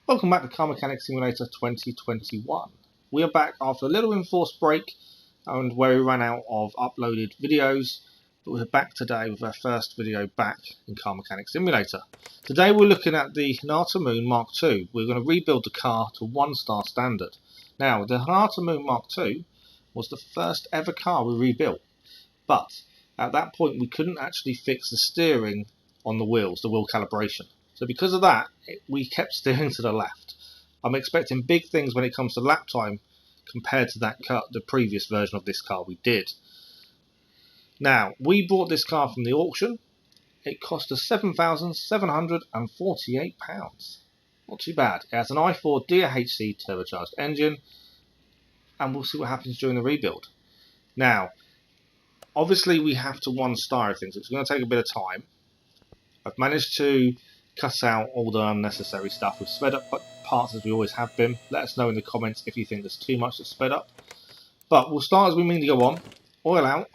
Welcome back to Car Mechanic Simulator 2021. We are back after a little enforced break and where we ran out of uploaded videos, but we're back today with our first video back in Car Mechanic Simulator. Today we're looking at the Hinata Moon MK2. We're going to rebuild the car to 1-star standard. Now, the Hinata Moon MK2 was the first ever car we rebuilt, but at that point we couldn't actually fix the steering on the wheels, the wheel calibration. So because of that, we kept steering to the left. I'm expecting big things when it comes to lap time compared to the previous version of this car we did. Now, we bought this car from the auction. It cost us £7,748. Not too bad. It has an i4 DHC turbocharged engine, and we'll see what happens during the rebuild. Now, obviously we have to 1-star things. It's going to take a bit of time. I've managed to cut out all the unnecessary stuff. We've sped up parts as we always have been. Let us know in the comments if you think there's too much that's sped up. But we'll start as we mean to go on. Oil out.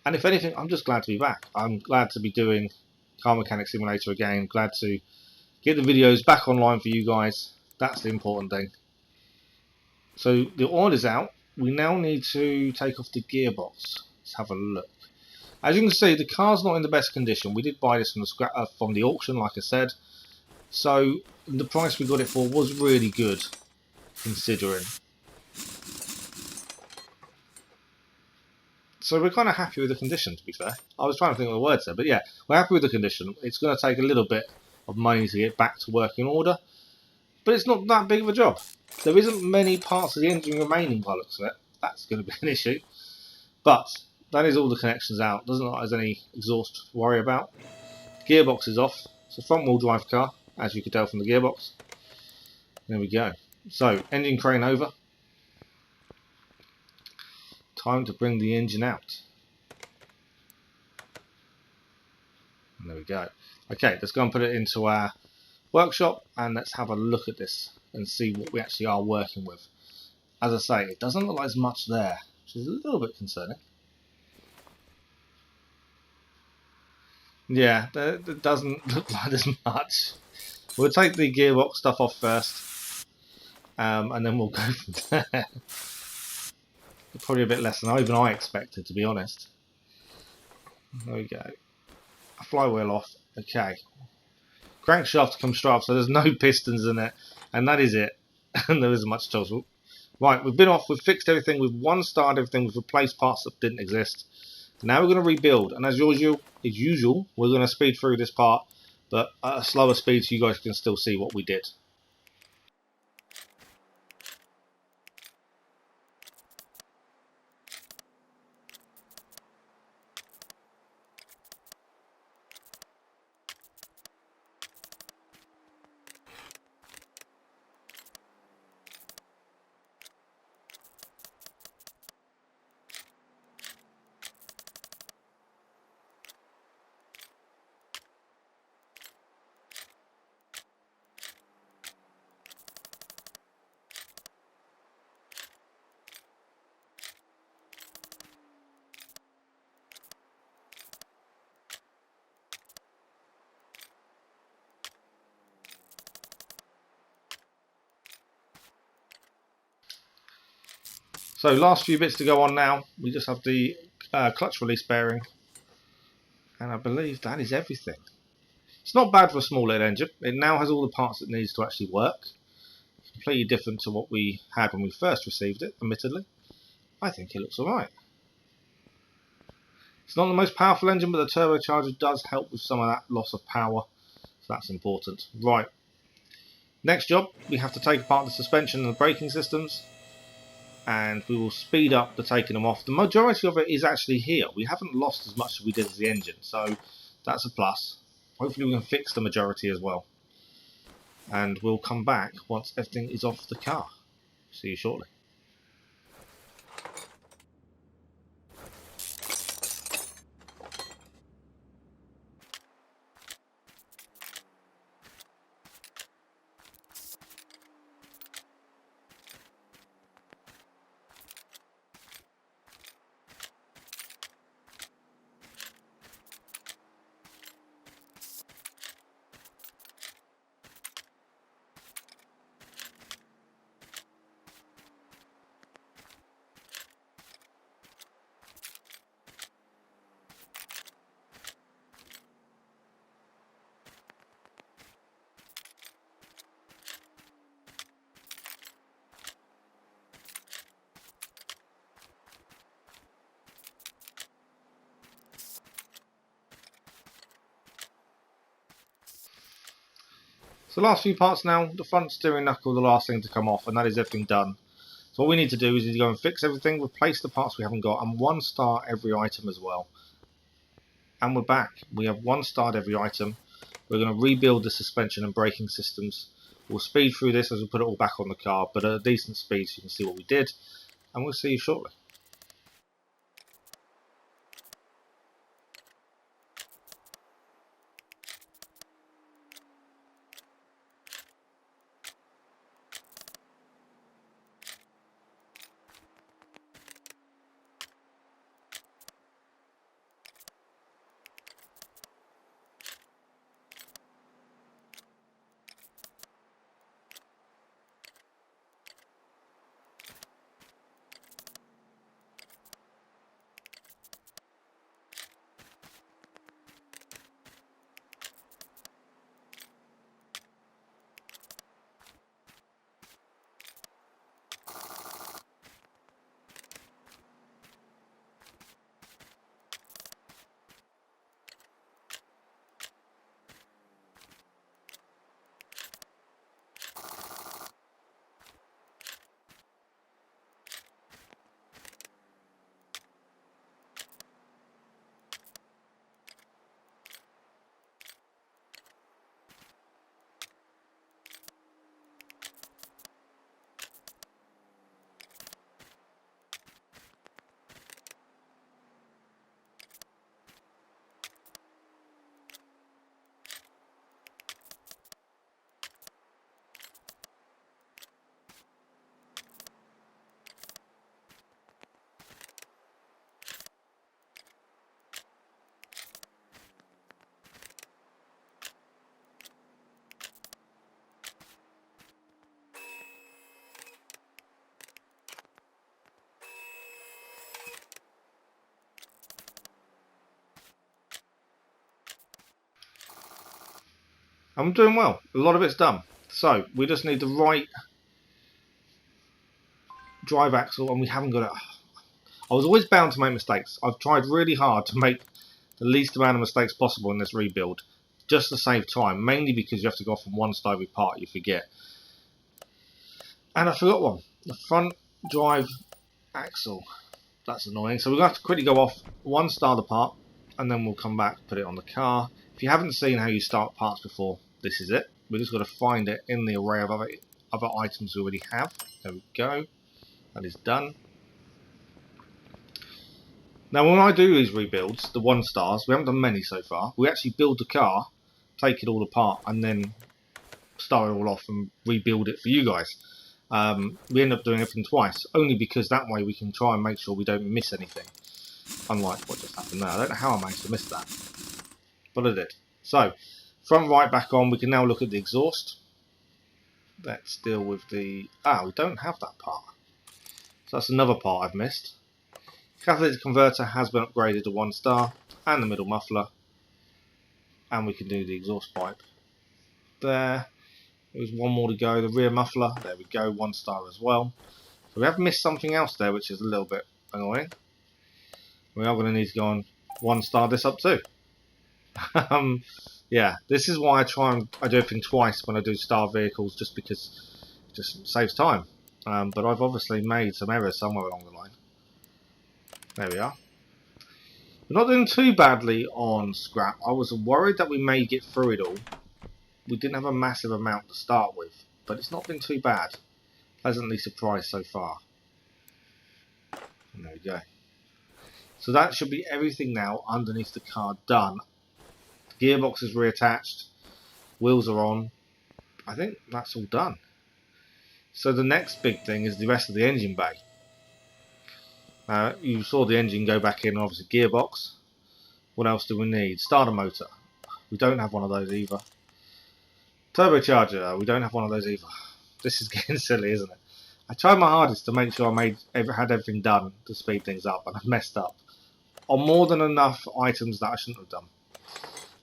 And if anything, I'm just glad to be back. I'm glad to be doing Car Mechanic Simulator again. Glad to get the videos back online for you guys. That's the important thing. So the oil is out. We now need to take off the gearbox. Let's have a look. As you can see, the car's not in the best condition. We did buy this from the auction, like I said. So the price we got it for was really good, considering. So we're kind of happy with the condition, to be fair. I was trying to think of the words there, but yeah, we're happy with the condition. It's going to take a little bit of money to get back to working order, but it's not that big of a job. There isn't many parts of the engine remaining by the looks of it. That's going to be an issue. But that is all the connections out. Doesn't look like there's any exhaust to worry about. Gearbox is off. It's a front-wheel drive car, as you can tell from the gearbox. There we go. So, engine crane over. Time to bring the engine out. And there we go. Okay, let's go and put it into our workshop and let's have a look at this and see what we actually are working with. As I say, it doesn't look like there's much there, which is a little bit concerning. Yeah, it doesn't look like there's much. We'll take the gearbox stuff off first, and then we'll go from there. Probably a bit less than even I expected, to be honest. There we go. A flywheel off. Okay. Crankshaft comes straight off, so there's no pistons in it, and that is it. And there isn't much else. Right, we've been off, we've fixed everything, we've 1-starred everything, we've replaced parts that didn't exist. Now we're going to rebuild, and as usual, we're going to speed through this part, but at a slower speed so you guys can still see what we did. So last few bits to go on now. We just have the clutch release bearing, and I believe that is everything. It's not bad for a small little engine. It now has all the parts it needs to actually work. Completely different to what we had when we first received it, admittedly. I think it looks alright. It's not the most powerful engine, but the turbocharger does help with some of that loss of power, so that's important. Right. Next job, we have to take apart the suspension and the braking systems, and we will speed up the taking them off. The majority of it is actually here. We haven't lost as much as we did as the engine, so that's a plus. Hopefully we can fix the majority as well. And we'll come back once everything is off the car. See you shortly. So the last few parts now, the front steering knuckle, the last thing to come off, and that is everything done. So what we need to do is we need to go and fix everything, replace the parts we haven't got, and 1-star every item as well. And we're back. We have 1-starred every item. We're going to rebuild the suspension and braking systems. We'll speed through this as we put it all back on the car, but at a decent speed so you can see what we did. And we'll see you shortly. I'm doing well. A lot of it's done. So we just need the right drive axle, and we haven't got it. I was always bound to make mistakes. I've tried really hard to make the least amount of mistakes possible in this rebuild, just to save time, mainly because you have to go from 1-star every part, you forget. And I forgot one. The front drive axle. That's annoying. So we're going to have to quickly go off 1-star the part, and then we'll come back, put it on the car. If you haven't seen how you start parts before, this is it. We've just got to find it in the array of other items we already have. There we go. That is done. Now when I do these rebuilds, the 1-stars, we haven't done many so far, we actually build the car, take it all apart, and then start it all off and rebuild it for you guys. We end up doing everything twice, only because that way we can try and make sure we don't miss anything. Unlike what just happened there. I don't know how I managed to miss that, but I did. So, front right back on, we can now look at the exhaust. Let's deal with the... we don't have that part. So that's another part I've missed. Catalytic converter has been upgraded to 1-star, and the middle muffler. And we can do the exhaust pipe. There. There's one more to go, the rear muffler. There we go, 1-star as well. So we have missed something else there, which is a little bit annoying. We are going to need to go on 1-star this up too. Yeah, this is why I do everything twice when I do star vehicles, just because it just saves time. But I've obviously made some errors somewhere along the line. There we are. We're not doing too badly on scrap. I was worried that we may get through it all. We didn't have a massive amount to start with, but it's not been too bad. Pleasantly surprised so far. And there we go. So that should be everything now underneath the car done. The gearbox is reattached. Wheels are on. I think that's all done. So the next big thing is the rest of the engine bay. You saw the engine go back in, obviously gearbox. What else do we need? Starter motor. We don't have one of those either. Turbocharger. We don't have one of those either. This is getting silly, isn't it? I tried my hardest to make sure I had everything done to speed things up, and I've messed up on more than enough items that I shouldn't have done.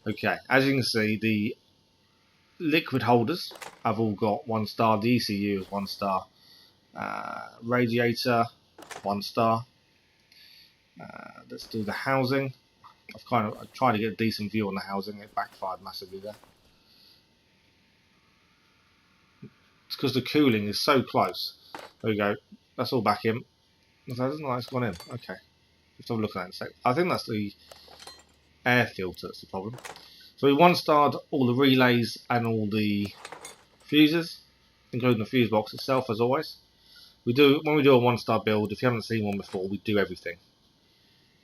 Okay, as you can see, the liquid holders have all got 1-star. The ECU is 1-star. Radiator, 1-star. Let's do the housing. I've tried to get a decent view on the housing. It backfired massively there. It's because the cooling is so close. There we go. That's all back in. That doesn't like it's gone in. Okay. Let's have a look at that in a sec. I think that's the air filter that's the problem. So we one-starred all the relays and all the fuses, including the fuse box itself, as always. When we do a one-star build, if you haven't seen one before, we do everything.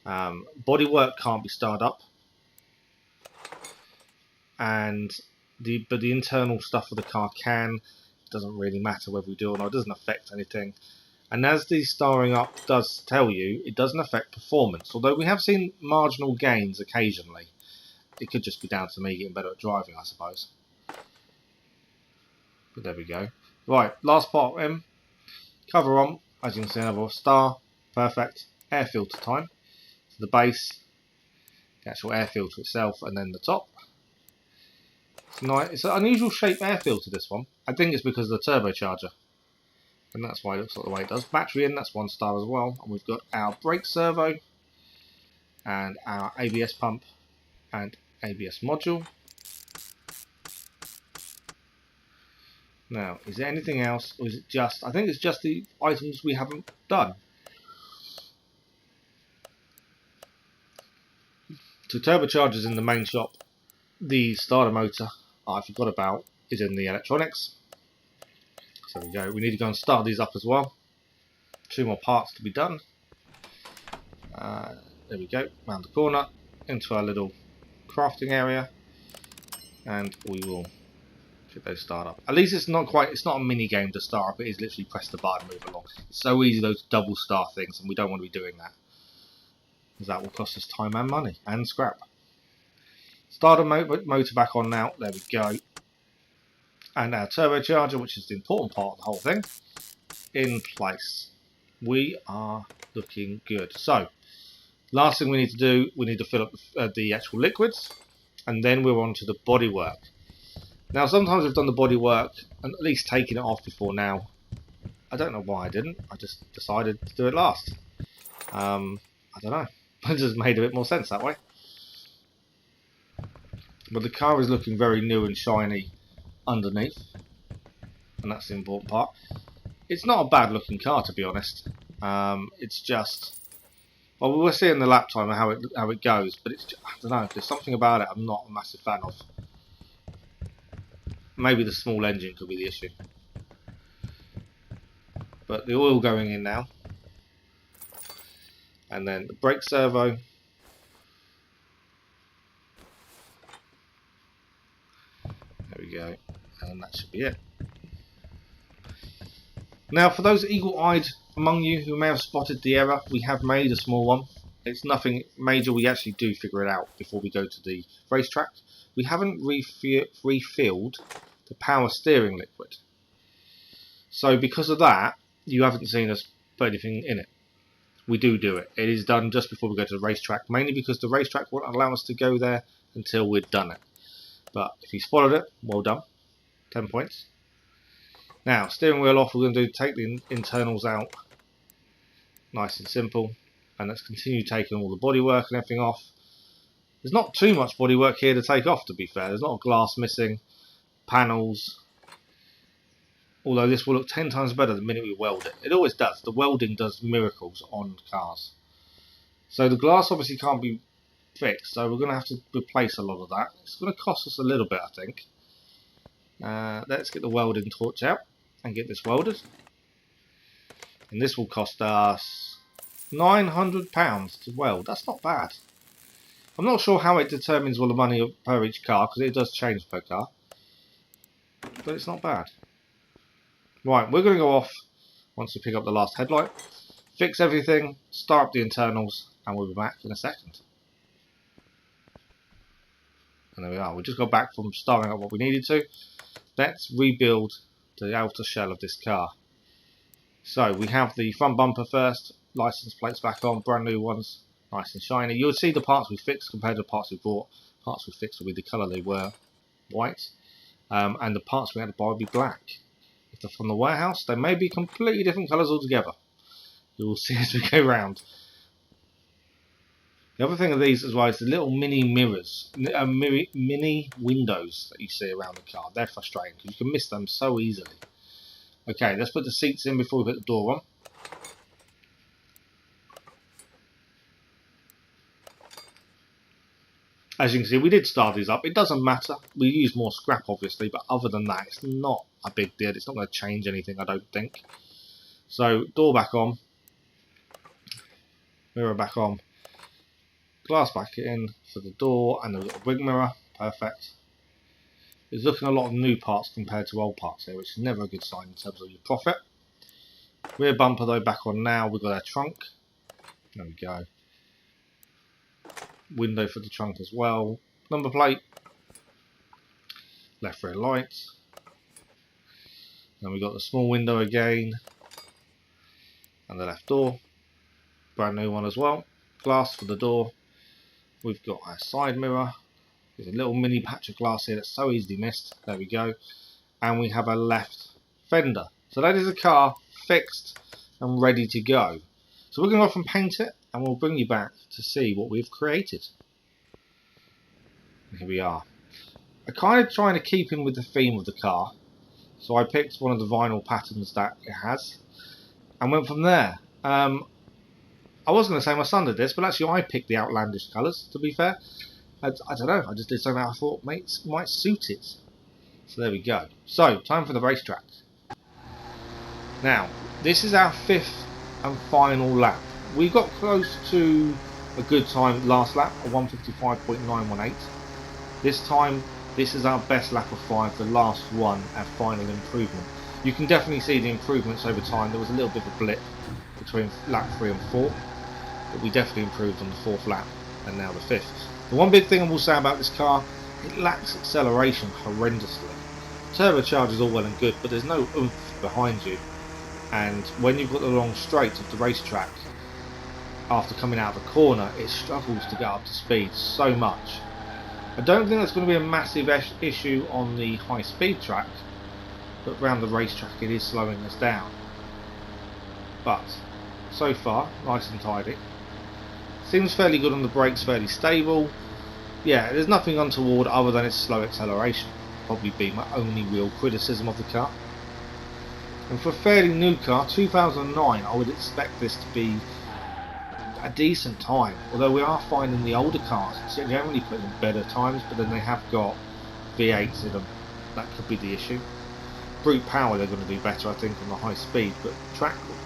Bodywork can't be starred up, but the internal stuff of the car can. It doesn't really matter whether we do or not. It doesn't affect anything. And as the starring up does tell you, it doesn't affect performance. Although we have seen marginal gains occasionally. It could just be down to me getting better at driving, I suppose. But there we go. Right, last part in. Cover on, as you can see, another star. Perfect. Air filter time. So the base, the actual air filter itself, and then the top. It's nice. It's an unusual shaped air filter, this one. I think it's because of the turbocharger. And that's why it looks like the way it does. Battery in, that's 1 star as well. And we've got our brake servo, and our ABS pump, and ABS module. Now, is there anything else, or is it just... I think it's just the items we haven't done. So turbochargers in the main shop. The starter motor, I forgot about, is in the electronics. So there we go. We need to go and start these up as well. 2 more parts to be done. There we go. Round the corner into our little crafting area, and we will get those start up. At least it's not a mini game to start up. It is literally press the button and move along. It's so easy, those double star things, and we don't want to be doing that, because that will cost us time and money and scrap. Starter motor back on now. There we go. And our turbocharger, which is the important part of the whole thing, in place. We are looking good. So, last thing we need to do, we need to fill up the actual liquids, and then we're on to the bodywork. Now, sometimes we've done the bodywork and at least taken it off before now. I don't know why I didn't. I just decided to do it last. I don't know. It just made a bit more sense that way. But the car is looking very new and shiny underneath, and that's the important part. It's not a bad looking car, to be honest. It's just, well, we'll see in the lap time how it goes, but it's just, I don't know, there's something about it I'm not a massive fan of. Maybe the small engine could be the issue. But the oil going in now, and then the brake servo. There we go, and that should be it. Now, for those eagle-eyed among you who may have spotted the error, we have made a small one. It's nothing major. We actually do figure it out before we go to the racetrack. We haven't refilled the power steering liquid. So because of that, you haven't seen us put anything in it. We do it. It is done just before we go to the racetrack, mainly because the racetrack won't allow us to go there until we've done it. But if you spotted it, well done. 10 points. Now, steering wheel off, we're going to take the internals out. Nice and simple. And let's continue taking all the bodywork and everything off. There's not too much bodywork here to take off, to be fair. There's not a glass missing, panels. Although this will look 10 times better the minute we weld it. It always does. The welding does miracles on cars. So the glass obviously can't be fixed, so we're going to have to replace a lot of that. It's going to cost us a little bit, I think. Let's get the welding torch out and get this welded. And this will cost us £900 to weld. That's not bad. I'm not sure how it determines all the money per each car, because it does change per car. But it's not bad. Right, we're going to go off once we pick up the last headlight, fix everything, start up the internals, and we'll be back in a second. And there we are. We just got back from starting up what we needed to. Let's rebuild the outer shell of this car. So we have the front bumper first, license plates back on, brand new ones, nice and shiny. You'll see the parts we fixed compared to the parts we bought. Parts we fixed will be the colour they were, white, and the parts we had to buy will be black. If they're from the warehouse, they may be completely different colours altogether. You will see as we go round. The other thing of these as well is the little mini mirrors, mini windows that you see around the car. They're frustrating because you can miss them so easily. Okay, let's put the seats in before we put the door on. As you can see, we did start these up. It doesn't matter. We use more scrap, obviously, but other than that, it's not a big deal. It's not going to change anything, I don't think. So, door back on. Mirror back on. Glass back in for the door, and then we've got a wing mirror. Perfect. It's looking a lot of new parts compared to old parts here, which is never a good sign in terms of your profit. Rear bumper, though, back on now. We've got our trunk. There we go. Window for the trunk as well. Number plate. Left rear lights. Then we've got the small window again. And the left door. Brand new one as well. Glass for the door. We've got our side mirror. There's a little mini patch of glass here that's so easily missed. There we go. And we have a left fender. So that is a car fixed and ready to go. So we're going to go off and paint it, and we'll bring you back to see what we've created. Here we are. I'm kind of trying to keep in with the theme of the car. So I picked one of the vinyl patterns that it has and went from there. I was going to say my son did this, but actually I picked the outlandish colours, to be fair. I don't know, I just did something I thought might suit it. So there we go. So, time for the racetrack. Now, this is our 5th and final lap. We got close to a good time last lap, a 1:55.918. This time, this is our best lap of 5, the last one, our final improvement. You can definitely see the improvements over time. There was a little bit of a blip between lap 3 and 4, but we definitely improved on the 4th lap and now the 5th. The one big thing I will say about this car, it lacks acceleration horrendously. Turbocharge is all well and good, but there's no oomph behind you. And when you've got the long straight of the racetrack, after coming out of the corner, it struggles to get up to speed so much. I don't think that's going to be a massive issue on the high speed track, but around the racetrack it is slowing us down. But so far, nice and tidy. Seems fairly good on the brakes, fairly stable. Yeah, there's nothing untoward other than its slow acceleration. Probably be my only real criticism of the car. And for a fairly new car, 2009, I would expect this to be a decent time. Although we are finding the older cars generally put in better times, but then they have got V8s in them. That could be the issue. Brute power they're going to do better, I think, on the high speed, but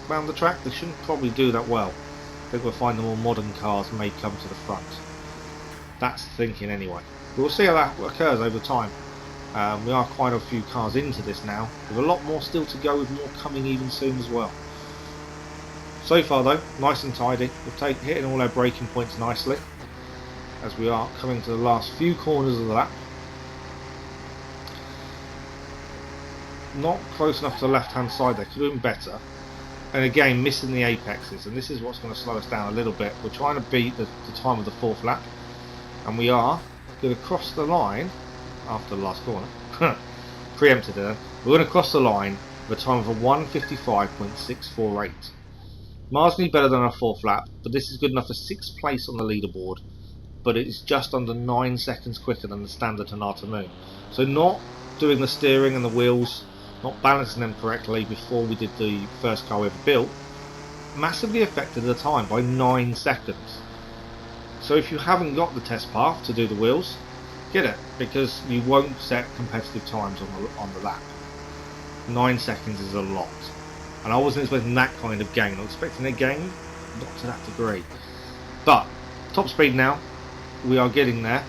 around the track they shouldn't probably do that well. I think we'll find the more modern cars may come to the front. That's the thinking anyway. We'll see how that occurs over time. We are quite a few cars into this now, with a lot more still to go, with more coming even soon as well. So far though, nice and tidy. We're hitting all our braking points nicely, as we are coming to the last few corners of the lap. Not close enough to the left hand side there, could have been better. And again, missing the apexes, and this is what's going to slow us down a little bit. We're trying to beat the time of the 4th lap, and we are going to cross the line after the last corner. Preempted there. We're going to cross the line with a time of a 1:55.648. Marginally better than our 4th lap, but this is good enough for 6th place on the leaderboard, but it is just under 9 seconds quicker than the standard Hinata Moon. So not doing the steering and the wheels, not balancing them correctly before we did the first car we ever built, massively affected the time by 9 seconds. So if you haven't got the test path to do the wheels, get it, because you won't set competitive times on the lap. 9 seconds is a lot, and I wasn't expecting that kind of gain. I was expecting a gain, not to that degree. But top speed now, we are getting there.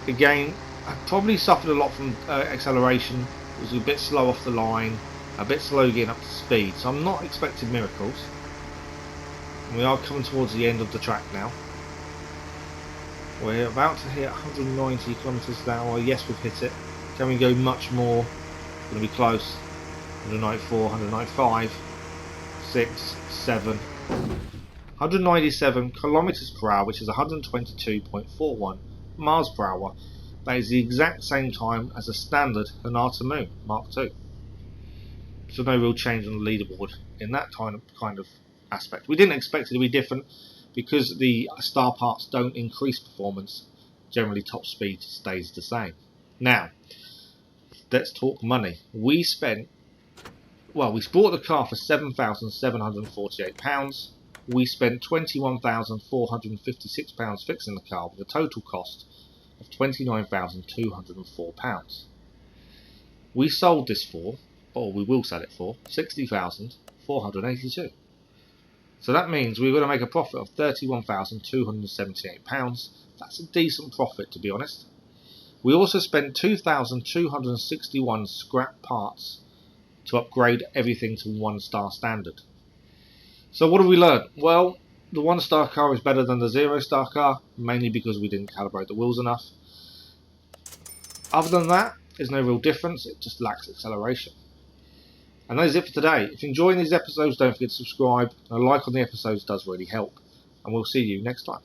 Again, I probably suffered a lot from acceleration. It was a bit slow off the line, a bit slow getting up to speed, so I'm not expecting miracles. And we are coming towards the end of the track now. We're about to hit 190 kilometers an hour. Yes, we've hit it. Can we go much more? Going to be close. 194, 195, 6, 7, 197 kilometers per hour, which is 122.41 miles per hour. That is the exact same time as a standard Hinata Moon Mark II. So no real change on the leaderboard in that kind of aspect. We didn't expect it to be different because the star parts don't increase performance. Generally top speed stays the same. Now, let's talk money. We spent Well, we bought the car for £7,748. We spent £21,456 fixing the car with a total cost of £29,204. We sold this for, or we will sell it for, £60,482. So that means we're going to make a profit of £31,278. That's a decent profit, to be honest. We also spent 2,261 scrap parts to upgrade everything to 1-star standard. So what have we learned? Well, the 1-star car is better than the 0-star car, mainly because we didn't calibrate the wheels enough. Other than that, there's no real difference, it just lacks acceleration. And that is it for today. If you're enjoying these episodes, don't forget to subscribe. A like on the episodes does really help. And we'll see you next time.